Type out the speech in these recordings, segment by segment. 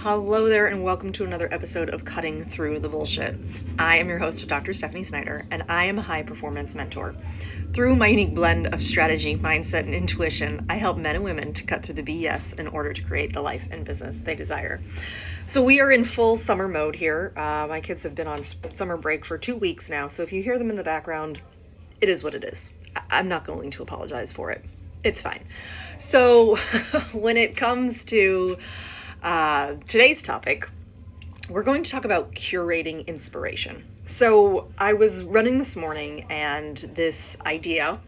Hello there, and welcome to another episode of Cutting Through the Bullshit. I am your host, Dr. Stephanie Snyder, and I am a high performance mentor. Through my unique blend of strategy, mindset, and intuition, I help men and women to cut through the BS in order to create the life and business they desire. So we are in full summer mode here. My kids have been on summer break for 2 weeks now, so if you hear them in the background, it is what it is. I'm not going to apologize for it. It's fine. So when it comes to today's topic, we're going to talk about curating inspiration. So I was running this morning and this idea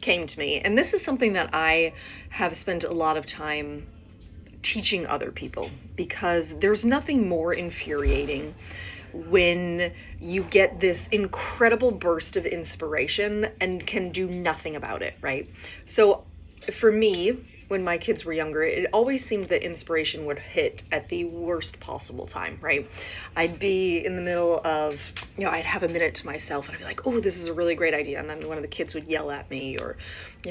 came to me, and this is something that I have spent a lot of time teaching other people, because there's nothing more infuriating when you get this incredible burst of inspiration and can do nothing about it, right? So for me, when my kids were younger, it always seemed that inspiration would hit at the worst possible time, right? I'd be in the middle of, I'd have a minute to myself and I'd be like, oh, this is a really great idea. And then one of the kids would yell at me, or,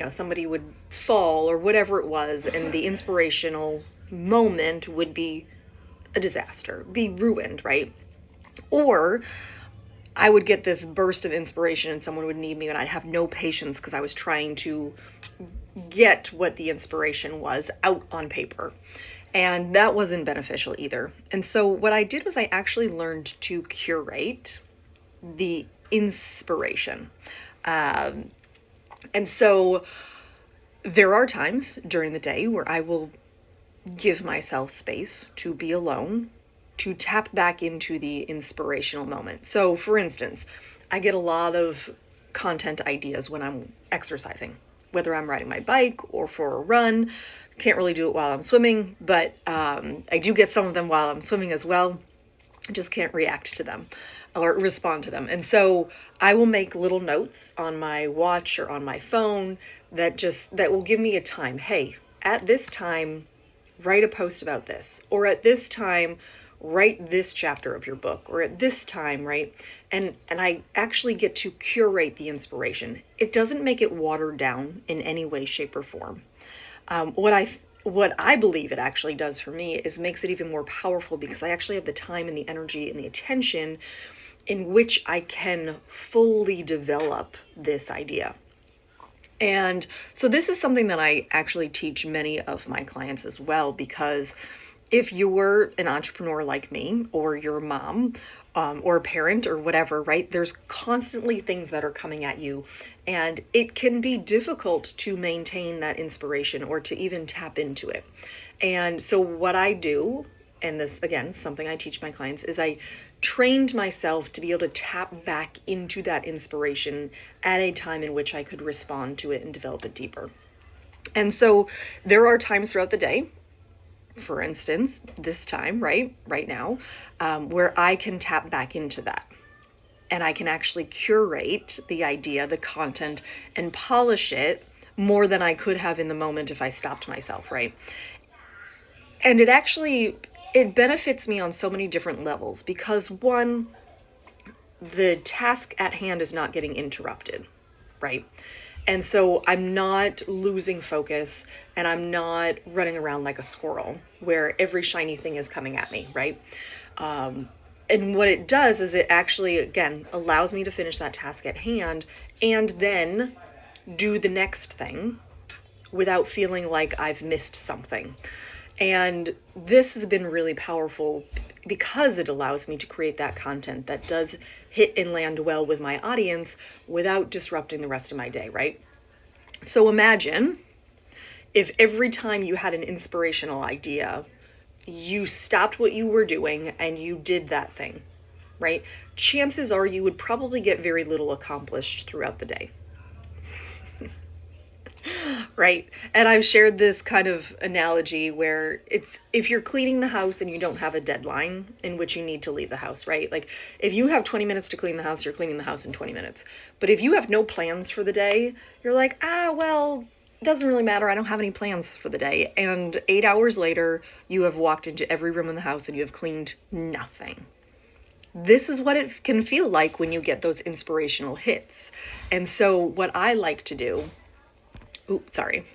somebody would fall or whatever it was. And the inspirational moment would be a disaster, be ruined, right? Or I would get this burst of inspiration and someone would need me and I'd have no patience because I was trying to get what the inspiration was out on paper. And that wasn't beneficial either. And so what I did was I actually learned to curate the inspiration. And so there are times during the day where I will give myself space to be alone, to tap back into the inspirational moment. So for instance, I get a lot of content ideas when I'm exercising, whether I'm riding my bike or for a run. Can't really do it while I'm swimming, but I do get some of them while I'm swimming as well. I just can't react to them or respond to them. And so I will make little notes on my watch or on my phone that will give me a time. Hey, at this time, write a post about this, or at this time, write this chapter of your book, or at this time, right? And I actually get to curate the inspiration. It doesn't make it watered down in any way, shape, or form. What I believe it actually does for me is makes it even more powerful, because I actually have the time and the energy and the attention in which I can fully develop this idea. And so this is something that I actually teach many of my clients as well, because if you're an entrepreneur like me, or you're a mom, or a parent or whatever, right? There's constantly things that are coming at you, and it can be difficult to maintain that inspiration or to even tap into it. And so what I do, and this again, something I teach my clients, is I trained myself to be able to tap back into that inspiration at a time in which I could respond to it and develop it deeper. And so there are times throughout the day, for instance, this time, right now, where I can tap back into that. And I can actually curate the idea, the content, and polish it more than I could have in the moment if I stopped myself, right? And it benefits me on so many different levels, because one, the task at hand is not getting interrupted, right? And so I'm not losing focus, and I'm not running around like a squirrel where every shiny thing is coming at me, right? And what it does is it actually, again, allows me to finish that task at hand and then do the next thing without feeling like I've missed something. And this has been really powerful because it allows me to create that content that does hit and land well with my audience without disrupting the rest of my day, right? So imagine if every time you had an inspirational idea, you stopped what you were doing and you did that thing, right? Chances are you would probably get very little accomplished throughout the day. Right? And I've shared this kind of analogy where it's, if you're cleaning the house and you don't have a deadline in which you need to leave the house, right? Like if you have 20 minutes to clean the house, you're cleaning the house in 20 minutes. But if you have no plans for the day, you're like, well, it doesn't really matter. I don't have any plans for the day. And 8 hours later, you have walked into every room in the house and you have cleaned nothing. This is what it can feel like when you get those inspirational hits. And so what I like to do Oops, sorry.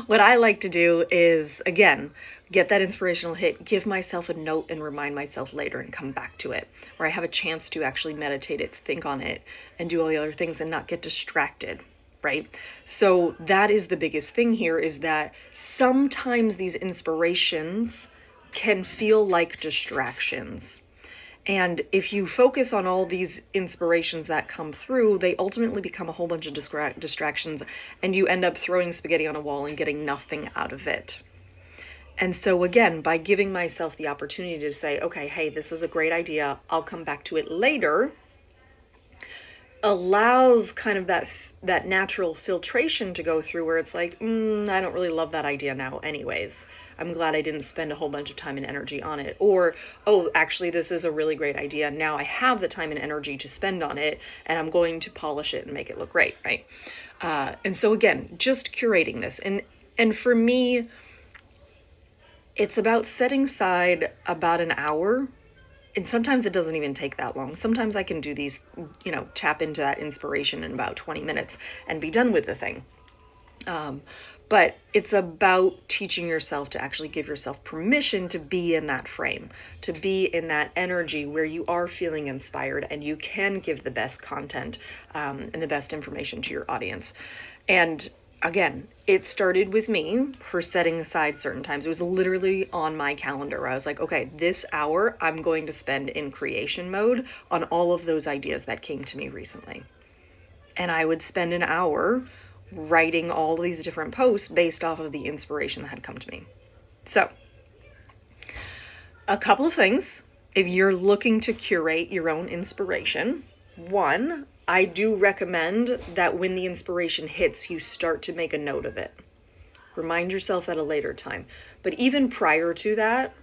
What I like to do is, again, get that inspirational hit, give myself a note and remind myself later and come back to it, where I have a chance to actually meditate it, think on it, and do all the other things and not get distracted, right? So that is the biggest thing here, is that sometimes these inspirations can feel like distractions. And if you focus on all these inspirations that come through, they ultimately become a whole bunch of distractions, and you end up throwing spaghetti on a wall and getting nothing out of it. And so again, by giving myself the opportunity to say, okay, hey, this is a great idea, I'll come back to it later, allows kind of that natural filtration to go through, where it's like, I don't really love that idea now anyways. I'm glad I didn't spend a whole bunch of time and energy on it. Or, oh, actually, this is a really great idea. Now I have the time and energy to spend on it, and I'm going to polish it and make it look great, right? And so again, just curating this. And for me, it's about setting aside about an hour. And sometimes it doesn't even take that long. Sometimes I can do these, tap into that inspiration in about 20 minutes and be done with the thing. But it's about teaching yourself to actually give yourself permission to be in that frame, to be in that energy where you are feeling inspired and you can give the best content and the best information to your audience. And again, it started with me for setting aside certain times. It was literally on my calendar where I was like, okay, this hour I'm going to spend in creation mode on all of those ideas that came to me recently. And I would spend an hour writing all these different posts based off of the inspiration that had come to me. So, a couple of things. If you're looking to curate your own inspiration, one, I do recommend that when the inspiration hits, you start to make a note of it. Remind yourself at a later time. But even prior to that,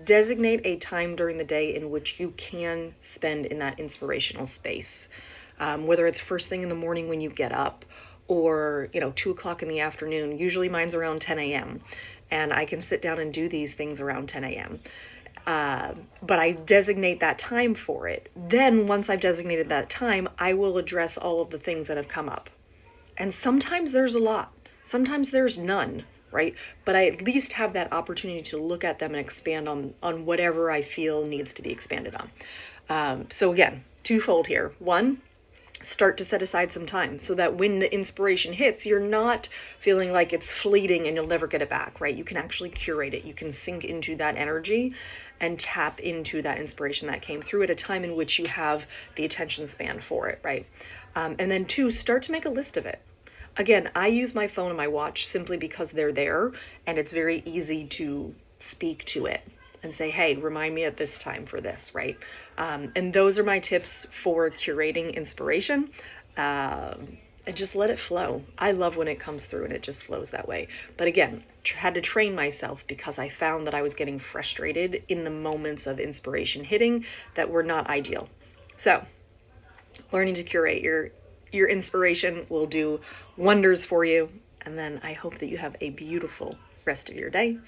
designate a time during the day in which you can spend in that inspirational space. Whether it's first thing in the morning when you get up, or 2 o'clock in the afternoon. Usually mine's around 10 a.m. and I can sit down and do these things around 10 a.m. But I designate that time for it. Then once I've designated that time, I will address all of the things that have come up. And sometimes there's a lot, sometimes there's none, right? But I at least have that opportunity to look at them and expand on whatever I feel needs to be expanded on. So again, twofold here. One, start to set aside some time so that when the inspiration hits, you're not feeling like it's fleeting and you'll never get it back, right? You can actually curate it. You can sink into that energy and tap into that inspiration that came through at a time in which you have the attention span for it, right? And then two, start to make a list of it. Again, I use my phone and my watch simply because they're there and it's very easy to speak to it and say, hey, remind me at this time for this, right? And those are my tips for curating inspiration. And just let it flow. I love when it comes through and it just flows that way. But again, had to train myself because I found that I was getting frustrated in the moments of inspiration hitting that were not ideal. So learning to curate your inspiration will do wonders for you. And then I hope that you have a beautiful rest of your day.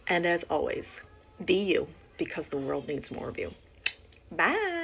And as always, be you, because the world needs more of you. Bye.